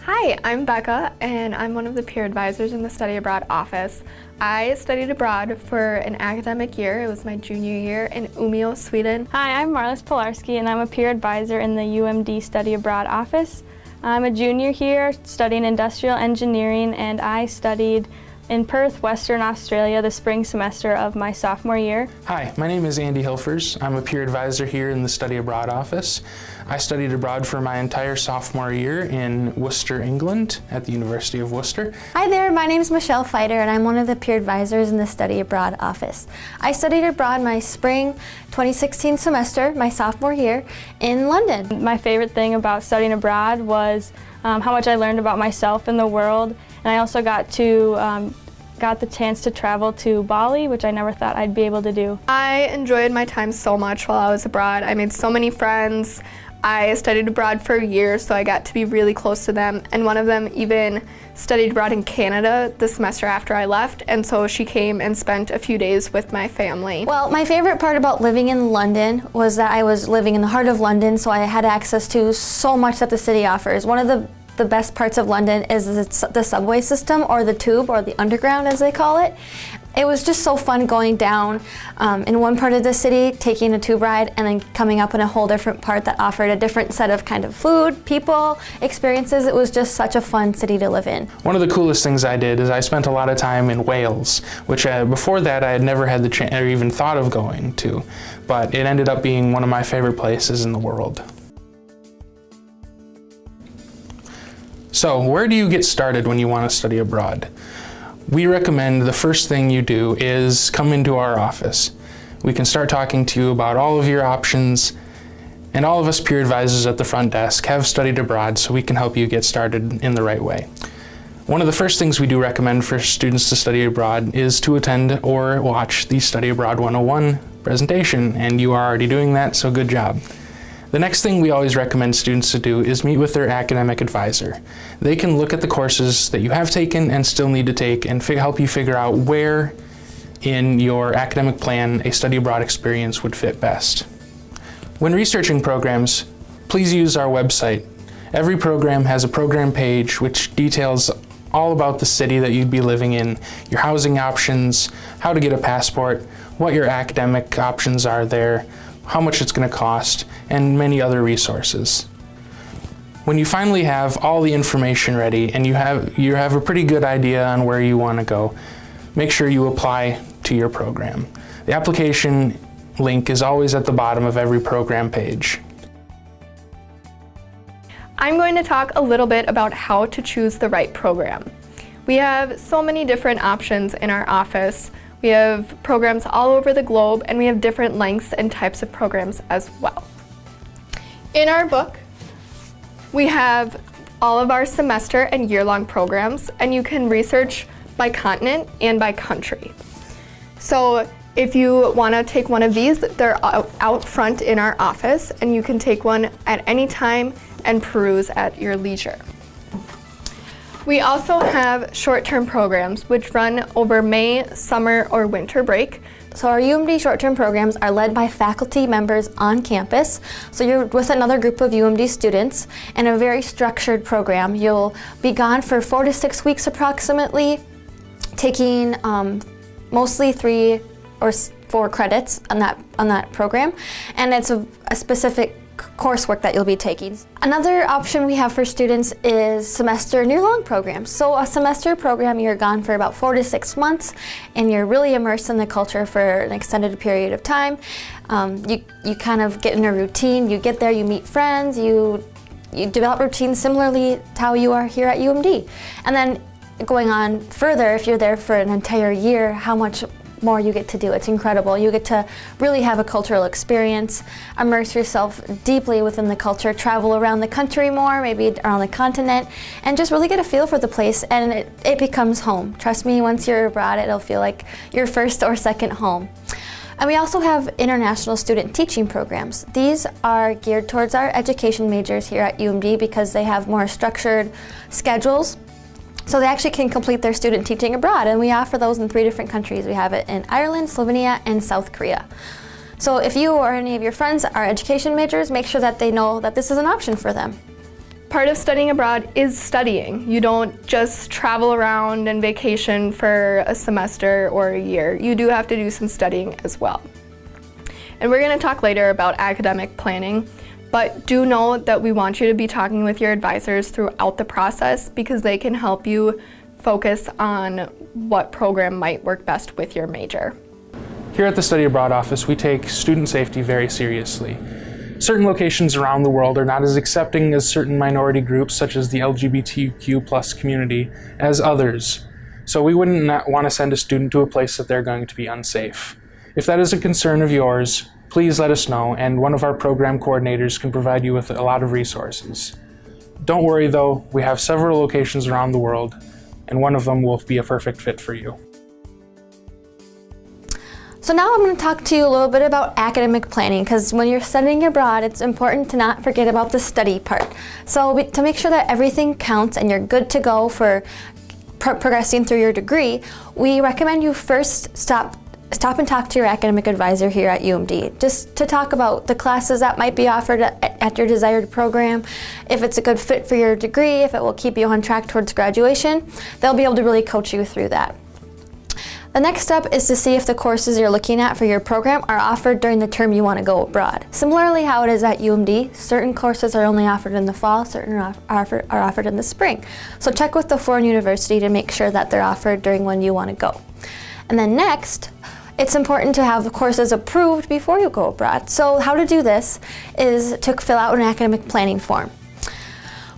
Hi, I'm Becca, and I'm one of the peer advisors in the Study Abroad office. I studied abroad for an academic year. It was my junior year in Umeå, Sweden. Hi, I'm Marlis Polarski, and I'm a peer advisor in the UMD Study Abroad office. I'm a junior here studying industrial engineering, and I studied in Perth, Western Australia, the spring semester of my sophomore year. Hi, my name is Andy Hilfers. I'm a peer advisor here in the Study Abroad office. I studied abroad for my entire sophomore year in Worcester, England, at the University of Worcester. Hi there, my name is Michelle Fighter, and I'm one of the peer advisors in the Study Abroad office. I studied abroad my spring 2016 semester, my sophomore year, in London. My favorite thing about studying abroad was how much I learned about myself and the world, and I also got the chance to travel to Bali, which I never thought I'd be able to do. I enjoyed my time so much while I was abroad. I made so many friends. I studied abroad for a year, so I got to be really close to them, and one of them even studied abroad in Canada the semester after I left, and so she came and spent a few days with my family. Well, my favorite part about living in London was that I was living in the heart of London, so I had access to so much that the city offers. One of the best parts of London is the subway system, or the tube, or the underground as they call it. It was just so fun going down in one part of the city, taking a tube ride, and then coming up in a whole different part that offered a different set of kind of food, people, experiences. It was just such a fun city to live in. One of the coolest things I did is I spent a lot of time in Wales, which before that I had never had the chance or even thought of going to, but it ended up being one of my favorite places in the world. So, where do you get started when you want to study abroad? We recommend the first thing you do is come into our office. We can start talking to you about all of your options, and all of us peer advisors at the front desk have studied abroad, so we can help you get started in the right way. One of the first things we do recommend for students to study abroad is to attend or watch the Study Abroad 101 presentation, and you are already doing that, so good job. The next thing we always recommend students to do is meet with their academic advisor. They can look at the courses that you have taken and still need to take and help you figure out where in your academic plan a study abroad experience would fit best. When researching programs, please use our website. Every program has a program page which details all about the city that you'd be living in, your housing options, how to get a passport, what your academic options are there, how much it's going to cost, and many other resources. When you finally have all the information ready and you have a pretty good idea on where you want to go, make sure you apply to your program. The application link is always at the bottom of every program page. I'm going to talk a little bit about how to choose the right program. We have so many different options in our office. We have programs all over the globe, and we have different lengths and types of programs as well. In our book, we have all of our semester and year-long programs, and you can research by continent and by country. So if you want to take one of these, they're out front in our office, and you can take one at any time and peruse at your leisure. We also have short-term programs which run over May, summer, or winter break. So our UMD short-term programs are led by faculty members on campus. So you're with another group of UMD students in a very structured program. You'll be gone for 4 to 6 weeks approximately, taking mostly 3 or 4 credits on that program, and it's a specific coursework that you'll be taking. Another option we have for students is semester and year-long programs. So a semester program, you're gone for about 4 to 6 months, and you're really immersed in the culture for an extended period of time. You kind of get in a routine. You get there, you meet friends, you develop routines similarly to how you are here at UMD. And then going on further, if you're there for an entire year, how much more you get to do. It's incredible. You get to really have a cultural experience, immerse yourself deeply within the culture, travel around the country more, maybe around the continent, and just really get a feel for the place, and it becomes home. Trust me, once you're abroad, it'll feel like your first or second home. And we also have international student teaching programs. These are geared towards our education majors here at UMD because they have more structured schedules. So they actually can complete their student teaching abroad, and we offer those in 3 different countries. We have it in Ireland, Slovenia, and South Korea. So if you or any of your friends are education majors, make sure that they know that this is an option for them. Part of studying abroad is studying. You don't just travel around and vacation for a semester or a year. You do have to do some studying as well. And we're going to talk later about academic planning, but do know that we want you to be talking with your advisors throughout the process because they can help you focus on what program might work best with your major. Here at the Study Abroad office, we take student safety very seriously. Certain locations around the world are not as accepting as certain minority groups, such as the LGBTQ+ community, as others. So we wouldn't want to send a student to a place that they're going to be unsafe. If that is a concern of yours, please let us know, and one of our program coordinators can provide you with a lot of resources. Don't worry though, we have several locations around the world, and one of them will be a perfect fit for you. So now I'm going to talk to you a little bit about academic planning, because when you're studying abroad, it's important to not forget about the study part. So to make sure that everything counts and you're good to go for progressing through your degree, we recommend you first stop and talk to your academic advisor here at UMD, just to talk about the classes that might be offered at your desired program, if it's a good fit for your degree, if it will keep you on track towards graduation. They'll be able to really coach you through that. The next step is to see if the courses you're looking at for your program are offered during the term you want to go abroad. Similarly how it is at UMD, certain courses are only offered in the fall, certain are offered in the spring. So check with the foreign university to make sure that they're offered during when you want to go. And then next, it's important to have the courses approved before you go abroad. So how to do this is to fill out an academic planning form.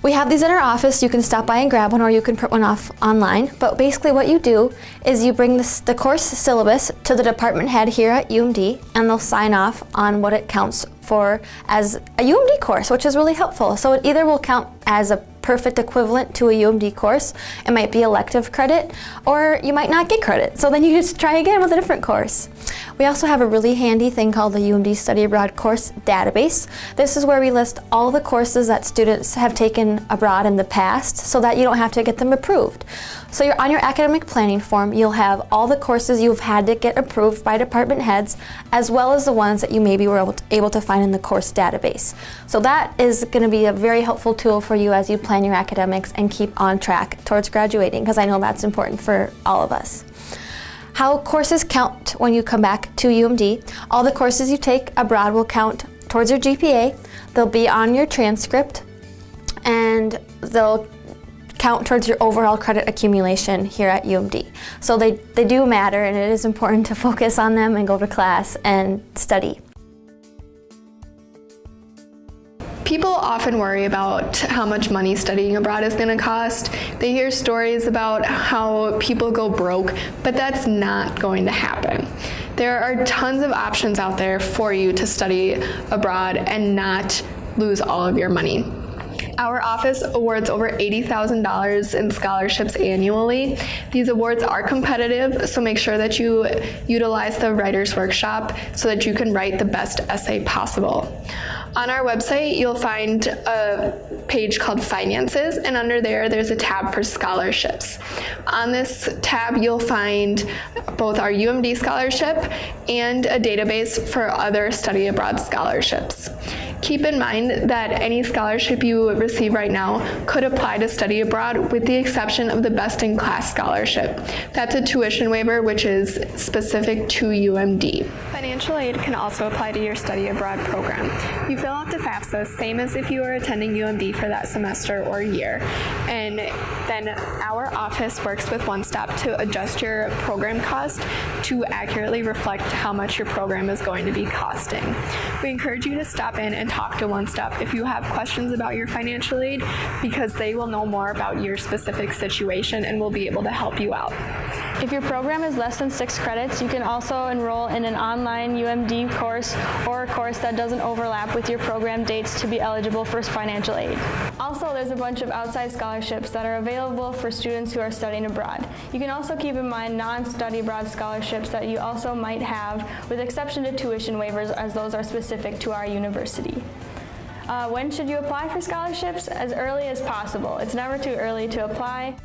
We have these in our office. You can stop by and grab one, or you can print one off online. But basically what you do is you bring the course syllabus to the department head here at UMD, and they'll sign off on what it counts for as a UMD course, which is really helpful. So it either will count as a perfect equivalent to a UMD course, it might be elective credit, or you might not get credit. So then you just try again with a different course. We also have a really handy thing called the UMD Study Abroad Course Database. This is where we list all the courses that students have taken abroad in the past so that you don't have to get them approved. So you're on your academic planning form, you'll have all the courses you've had to get approved by department heads, as well as the ones that you maybe were able to find in the course database. So that is going to be a very helpful tool for you as you plan your academics and keep on track towards graduating, because I know that's important for all of us. How courses count when you come back to UMD. All the courses you take abroad will count towards your GPA. They'll be on your transcript, and they'll count towards your overall credit accumulation here at UMD. So they do matter, and it is important to focus on them and go to class and study. People often worry about how much money studying abroad is going to cost. They hear stories about how people go broke, but that's not going to happen. There are tons of options out there for you to study abroad and not lose all of your money. Our office awards over $80,000 in scholarships annually. These awards are competitive, so make sure that you utilize the Writer's Workshop so that you can write the best essay possible. On our website, you'll find a page called Finances, and under there's a tab for scholarships. On this tab, you'll find both our UMD scholarship and a database for other study abroad scholarships. Keep in mind that any scholarship you receive right now could apply to study abroad, with the exception of the Best in Class scholarship. That's a tuition waiver which is specific to UMD. Financial aid can also apply to your study abroad program. You fill out the FAFSA same as if you were attending UMD for that semester or year, and then our office works with One Stop to adjust your program cost to accurately reflect how much your program is going to be costing. We encourage you to stop in and talk to One Stop if you have questions about your financial aid, because they will know more about your specific situation and will be able to help you out. If your program is less than 6 credits, you can also enroll in an online UMD course or a course that doesn't overlap with your program dates to be eligible for financial aid. Also, there's a bunch of outside scholarships that are available for students who are studying abroad. You can also keep in mind non-study abroad scholarships that you also might have, with exception to tuition waivers, as those are specific to our university. When should you apply for scholarships? As early as possible. It's never too early to apply.